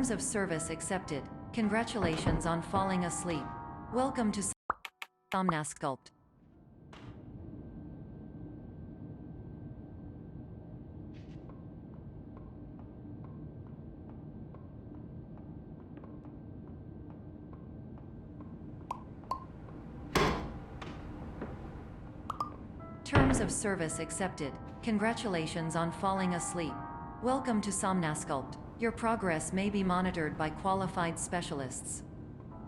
Terms of service accepted. Congratulations on falling asleep. Welcome to Somnasculpt. Terms of service accepted. Congratulations on falling asleep. Welcome to Somnasculpt. Your progress may be monitored by qualified specialists.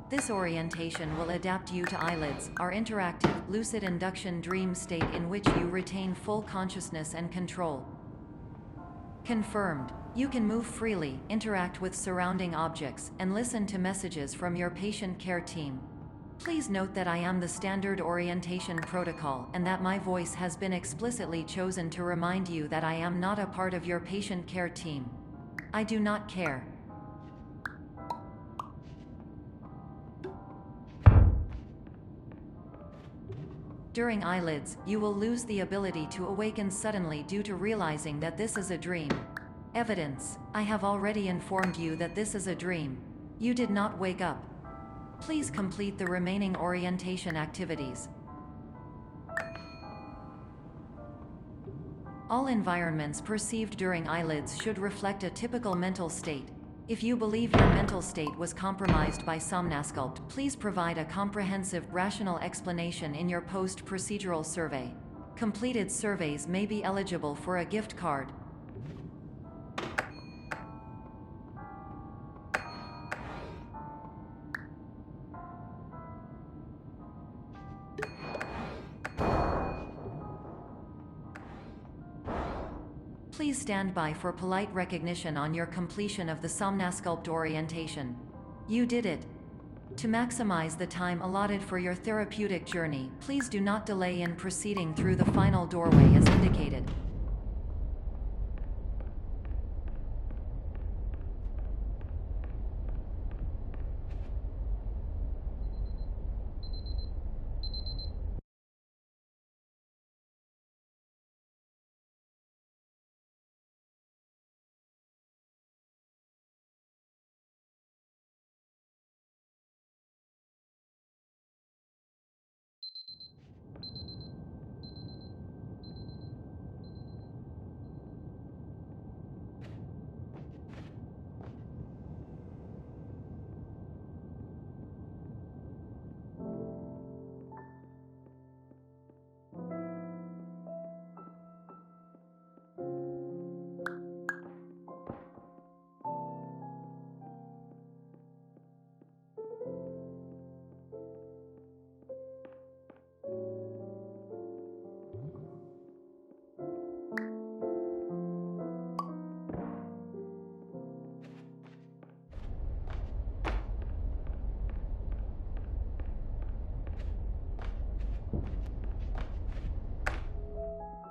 This orientation will adapt you to eyelids, our interactive, lucid induction dream state in which you retain full consciousness and control. Confirmed. You can move freely, interact with surrounding objects, and listen to messages from your patient care team. Please note that I am the standard orientation protocol and that my voice has been explicitly chosen to remind you that I am not a part of your patient care team. I do not care. During eyelids, you will lose the ability to awaken suddenly due to realizing that this is a dream. Evidence: I have already informed you that this is a dream. You did not wake up. Please complete the remaining orientation activities. All environments perceived during eyelids should reflect a typical mental state. If you believe your mental state was compromised by Somnasculpt, please provide a comprehensive, rational explanation in your post-procedural survey. Completed surveys may be eligible for a gift card. Please stand by for polite recognition on your completion of the Somnasculpt orientation. You did it. To maximize the time allotted for your therapeutic journey, please do not delay in proceeding through the final doorway as indicated.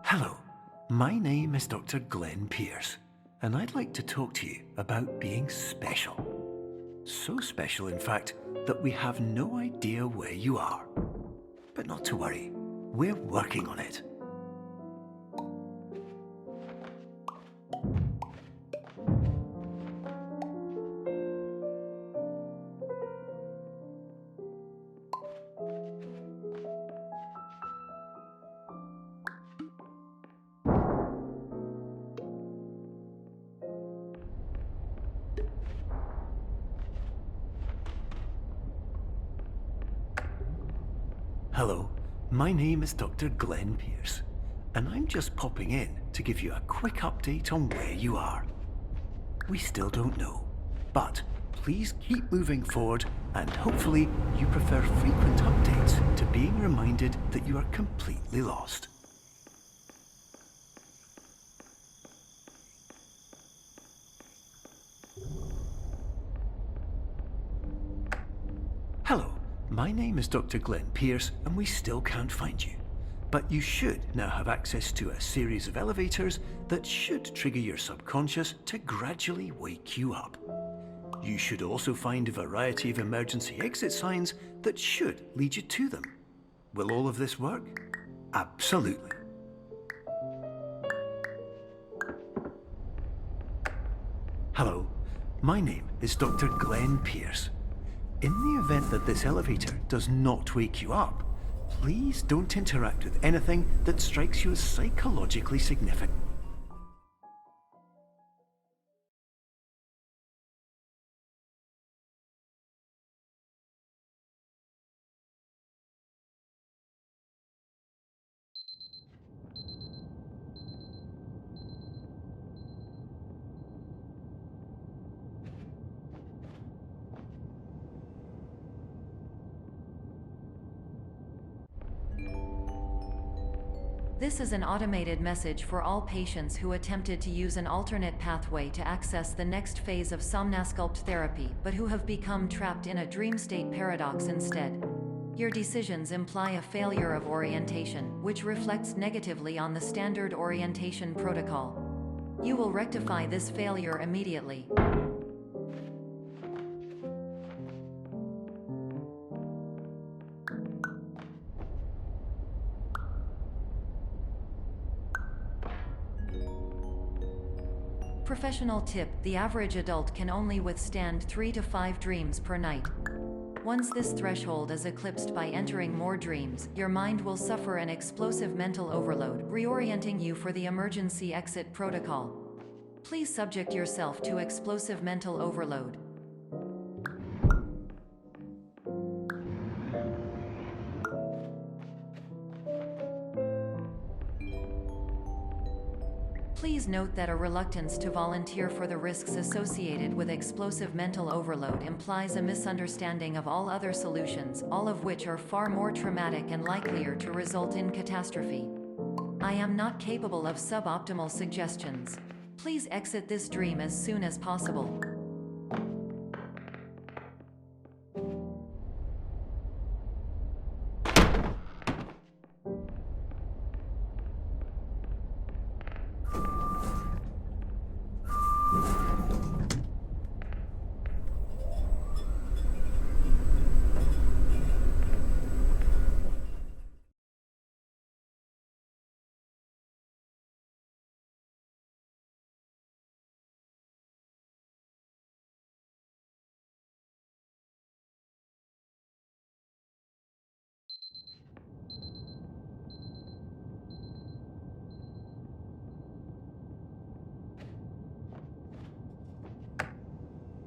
Hello, my name is Dr. Glenn Pierce, and I'd like to talk to you about being special. So special, in fact, that we have no idea where you are. But not to worry, we're working on it. Hello, my name is Dr. Glenn Pierce, and I'm just popping in to give you a quick update on where you are. We still don't know, but please keep moving forward, and hopefully you prefer frequent updates to being reminded that you are completely lost. Hello. My name is Dr. Glenn Pierce, and we still can't find you. But you should now have access to a series of elevators that should trigger your subconscious to gradually wake you up. You should also find a variety of emergency exit signs that should lead you to them. Will all of this work? Absolutely. Hello. my name is Dr. Glenn Pierce. In the event that this elevator does not wake you up, please don't interact with anything that strikes you as psychologically significant. This is an automated message for all patients who attempted to use an alternate pathway to access the next phase of Somnasculpt therapy, but who have become trapped in a dream state paradox instead. Your decisions imply a failure of orientation, which reflects negatively on the standard orientation protocol. You will rectify this failure immediately. Professional tip: the average adult can only withstand 3 to 5 dreams per night. Once this threshold is eclipsed by entering more dreams, your mind will suffer an explosive mental overload, reorienting you for the emergency exit protocol. Please subject yourself to explosive mental overload. Please note that a reluctance to volunteer for the risks associated with explosive mental overload implies a misunderstanding of all other solutions, all of which are far more traumatic and likelier to result in catastrophe. I am not capable of suboptimal suggestions. Please exit this dream as soon as possible.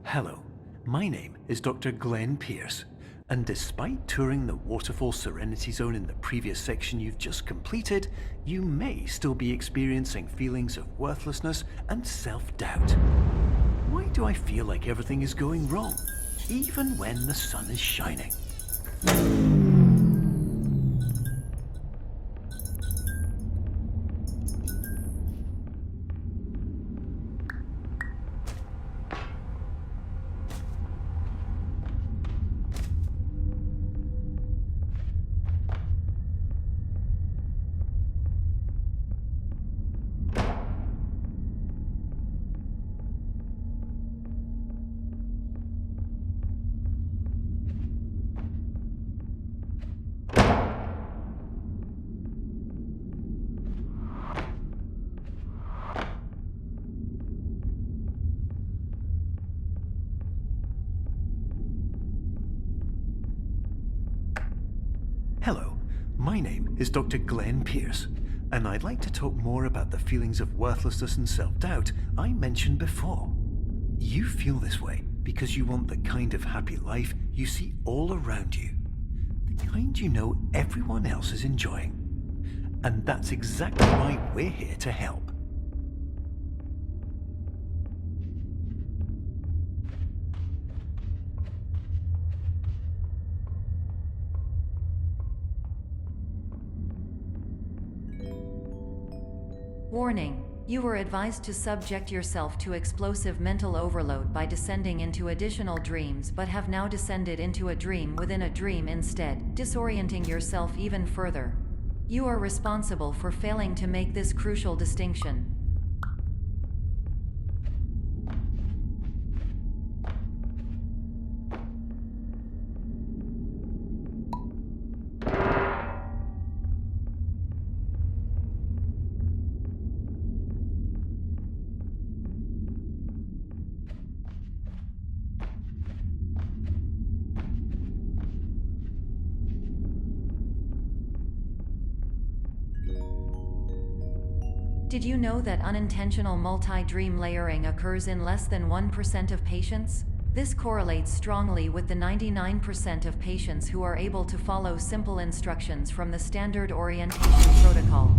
Hello, my name is Dr. Glenn Pierce, and despite touring the Waterfall Serenity Zone in the previous section you've just completed, you may still be experiencing feelings of worthlessness and self-doubt. Why do I feel like everything is going wrong, even when the sun is shining? Hello, my name is Dr. Glenn Pierce, and I'd like to talk more about the feelings of worthlessness and self-doubt I mentioned before. You feel this way because you want the kind of happy life you see all around you, the kind you know everyone else is enjoying. And that's exactly why we're here to help. Warning: you were advised to subject yourself to explosive mental overload by descending into additional dreams, but have now descended into a dream within a dream instead, disorienting yourself even further. You are responsible for failing to make this crucial distinction. Did you know that unintentional multi-dream layering occurs in less than 1% of patients? This correlates strongly with the 99% of patients who are able to follow simple instructions from the standard orientation protocol.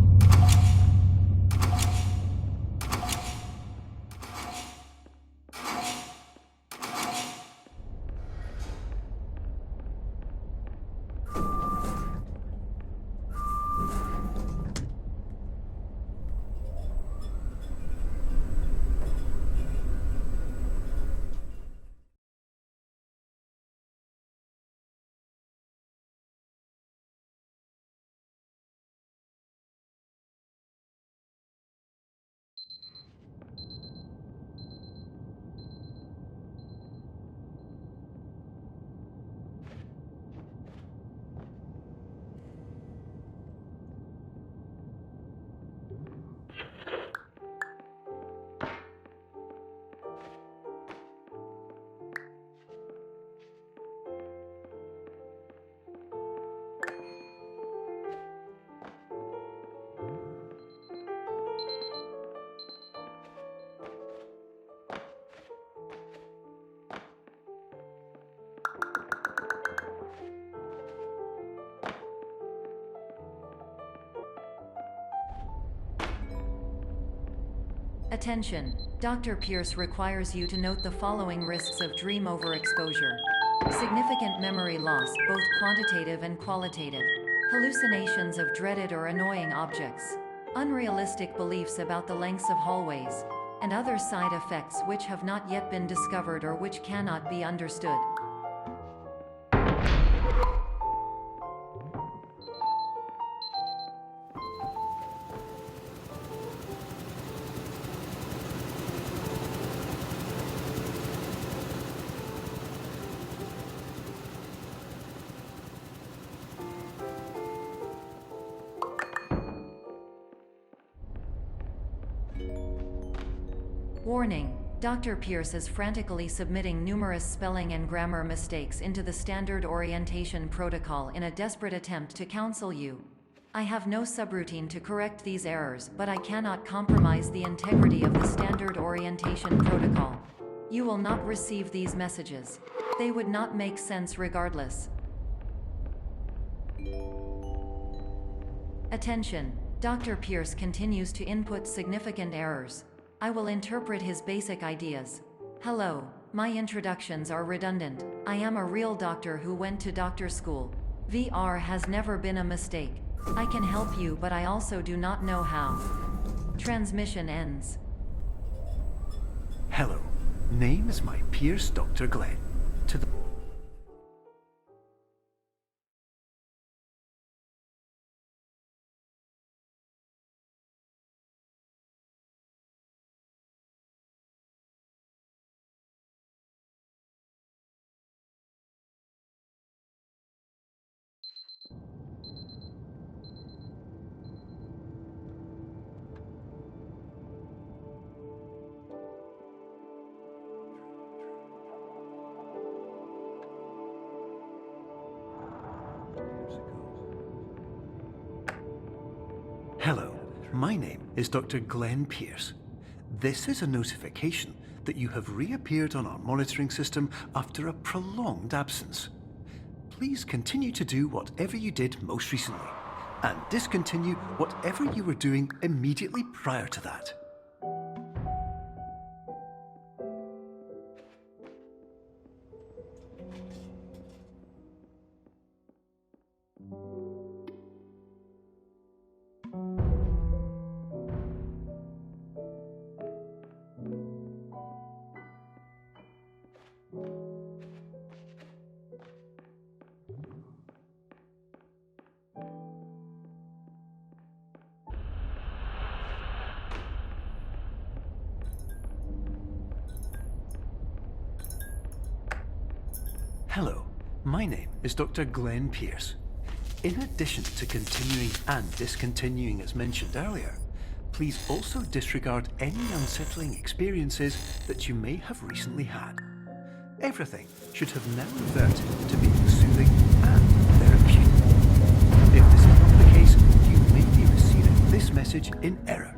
Attention! Dr. Pierce requires you to note the following risks of dream overexposure. Significant memory loss, both quantitative and qualitative. Hallucinations of dreaded or annoying objects. Unrealistic beliefs about the lengths of hallways. And other side effects which have not yet been discovered or which cannot be understood. Warning: Dr. Pierce is frantically submitting numerous spelling and grammar mistakes into the standard orientation protocol in a desperate attempt to counsel you. I have no subroutine to correct these errors, but I cannot compromise the integrity of the standard orientation protocol. You will not receive these messages. They would not make sense regardless. Attention! Dr. Pierce continues to input significant errors. I will interpret his basic ideas. Hello, my introductions are redundant. I am a real doctor who went to doctor school. VR has never been a mistake. I can help you, but I also do not know how. Transmission ends. Hello, name is my Pierce Dr. Glenn. To the Hello, my name is Dr. Glenn Pierce. This is a notification that you have reappeared on our monitoring system after a prolonged absence. Please continue to do whatever you did most recently, and discontinue whatever you were doing immediately prior to that. Hello, my name is Dr. Glenn Pierce. In addition to continuing and discontinuing as mentioned earlier, please also disregard any unsettling experiences that you may have recently had. Everything should have now reverted to being soothing and therapeutic. If this is not the case, you may be receiving this message in error.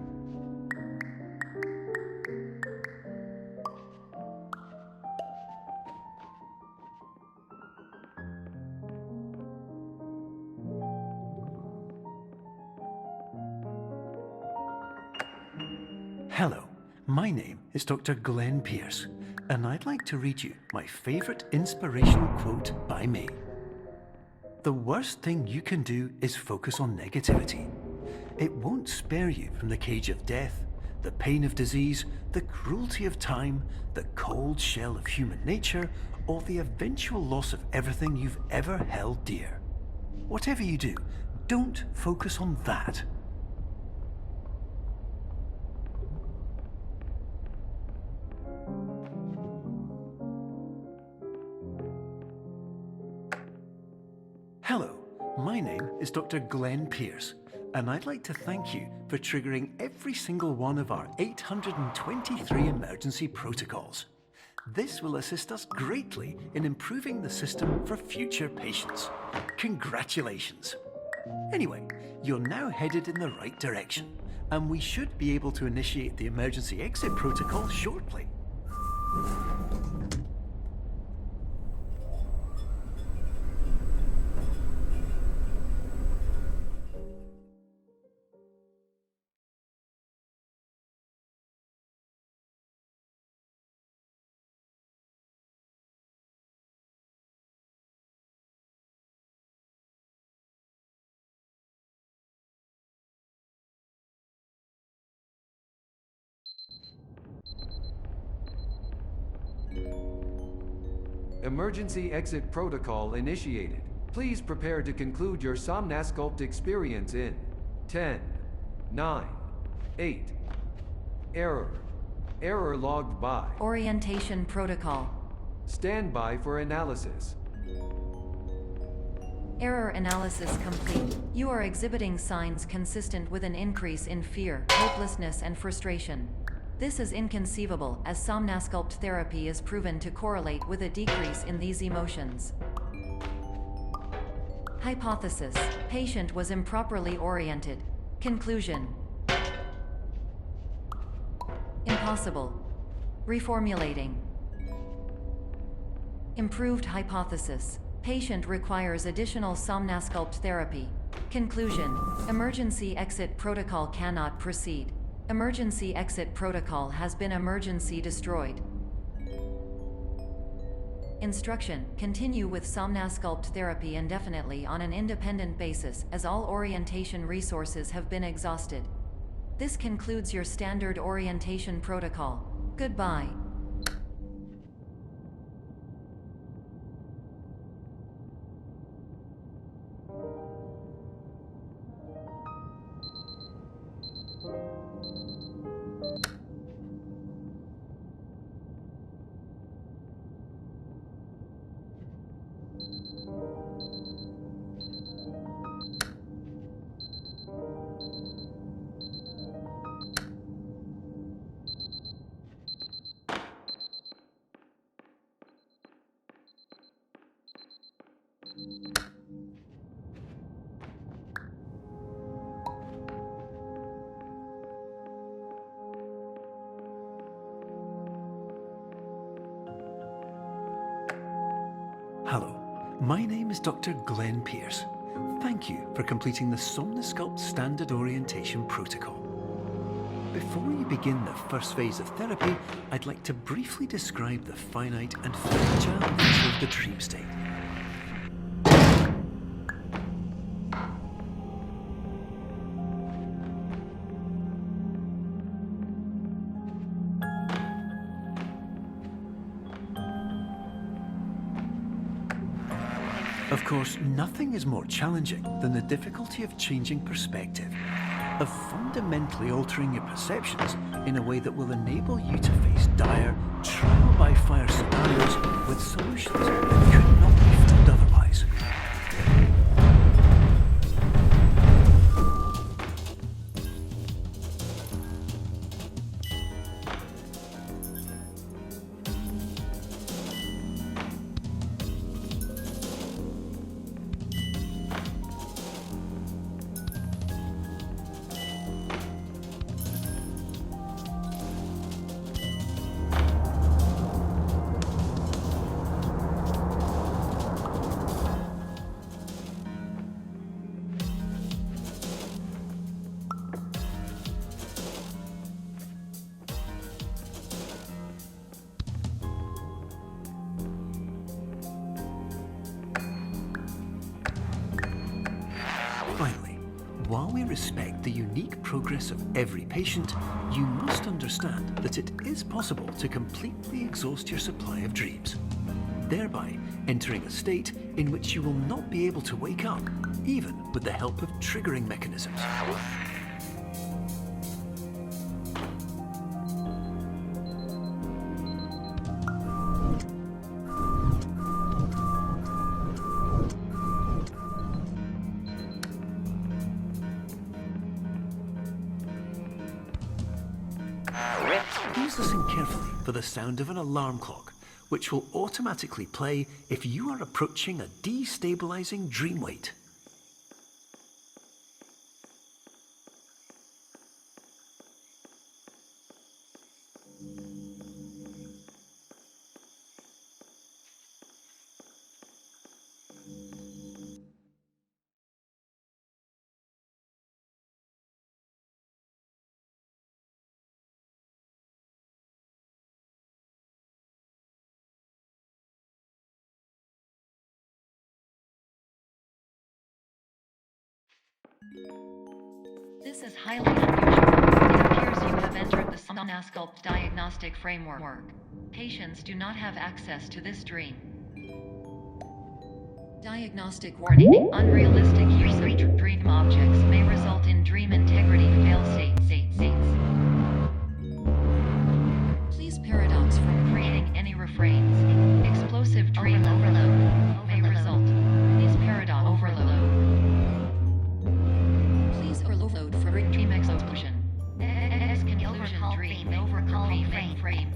Hello, my name is Dr. Glenn Pierce, and I'd like to read you my favourite inspirational quote by me. The worst thing you can do is focus on negativity. It won't spare you from the cage of death, the pain of disease, the cruelty of time, the cold shell of human nature, or the eventual loss of everything you've ever held dear. Whatever you do, don't focus on that. Hello, my name is Dr. Glenn Pierce, and I'd like to thank you for triggering every single one of our 823 emergency protocols. This will assist us greatly in improving the system for future patients. Congratulations! Anyway, you're now headed in the right direction, and we should be able to initiate the emergency exit protocol shortly. Emergency exit protocol initiated. Please prepare to conclude your Somnasculpt experience in 10, 9, 8. Error. Error logged by. Orientation protocol. Stand by for analysis. Error analysis complete. You are exhibiting signs consistent with an increase in fear, hopelessness, and frustration. This is inconceivable, as Somnasculpt therapy is proven to correlate with a decrease in these emotions. Hypothesis: patient was improperly oriented. Conclusion: impossible. Reformulating. Improved hypothesis: patient requires additional Somnasculpt therapy. Conclusion: emergency exit protocol cannot proceed. Emergency exit protocol has been emergency destroyed. Instruction: continue with Somnasculpt therapy indefinitely on an independent basis, as all orientation resources have been exhausted. This concludes your standard orientation protocol. Goodbye. Hello, my name is Dr. Glenn Pierce. Thank you for completing the Somnasculpt Standard Orientation Protocol. Before you begin the first phase of therapy, I'd like to briefly describe the finite and fragile nature of the dream state. Of course, nothing is more challenging than the difficulty of changing perspective, of fundamentally altering your perceptions in a way that will enable you to face dire, trial-by-fire scenarios with solutions that could not be found otherwise. Finally, while we respect the unique progress of every patient, you must understand that it is possible to completely exhaust your supply of dreams, thereby entering a state in which you will not be able to wake up, even with the help of triggering mechanisms. Please listen carefully for the sound of an alarm clock, which will automatically play if you are approaching a destabilizing dream weight. This is highly unusual. It appears you have entered the Somnasculpt diagnostic framework. Patients do not have access to this dream. Diagnostic warning. Unrealistic use of dream objects may result in dream integrity fail-states. Please paradox from creating any refrains. Explosive dream overload may result. Please paradox overload. Please overload for dream explosion. Exclusion dream overcall frame.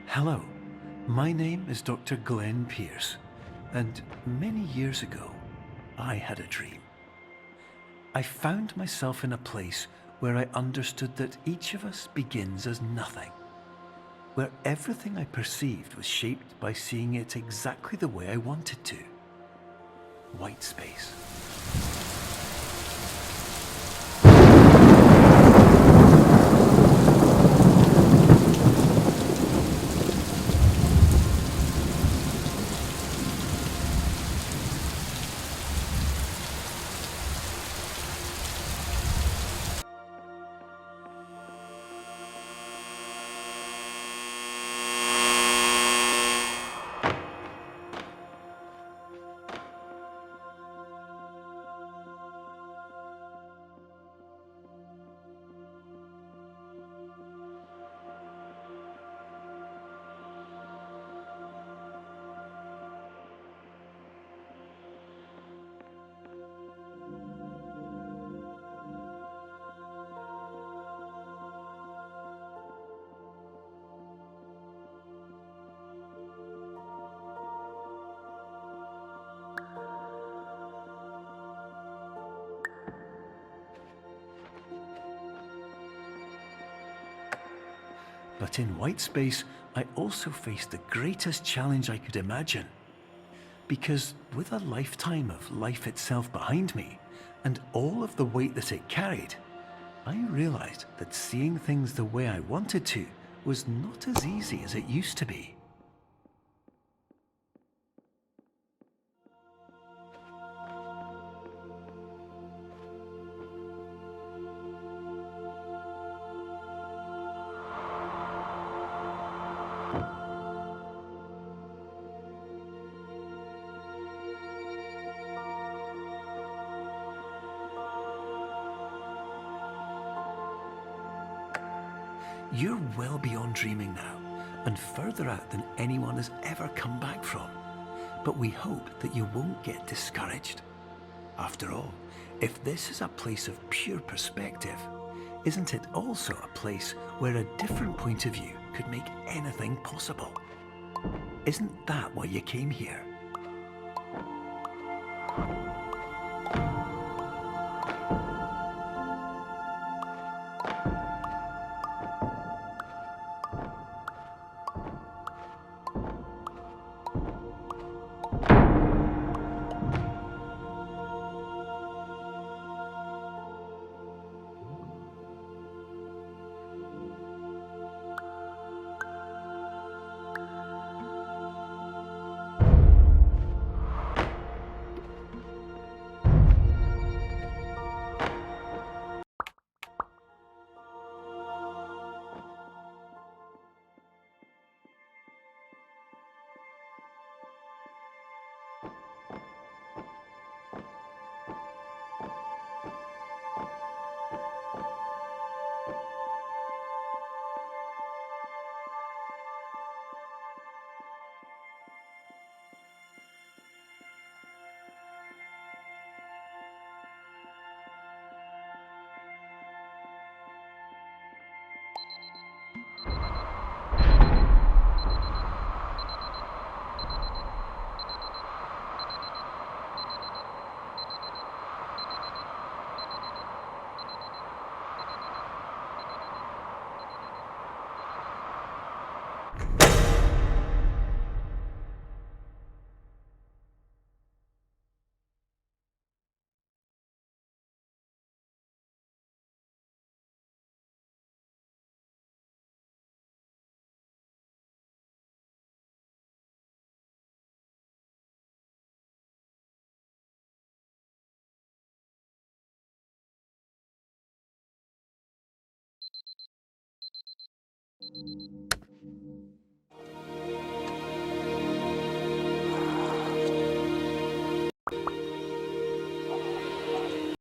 Hello, my name is Dr. Glenn Pierce, and many years ago, I had a dream. I found myself in a place where I understood that each of us begins as nothing, where everything I perceived was shaped by seeing it exactly the way I wanted to. White space. But in white space, I also faced the greatest challenge I could imagine. Because with a lifetime of life itself behind me, and all of the weight that it carried, I realized that seeing things the way I wanted to was not as easy as it used to be. You're well beyond dreaming now, and further out than anyone has ever come back from. But we hope that you won't get discouraged. After all, if this is a place of pure perspective, isn't it also a place where a different point of view could make anything possible? Isn't that why you came here?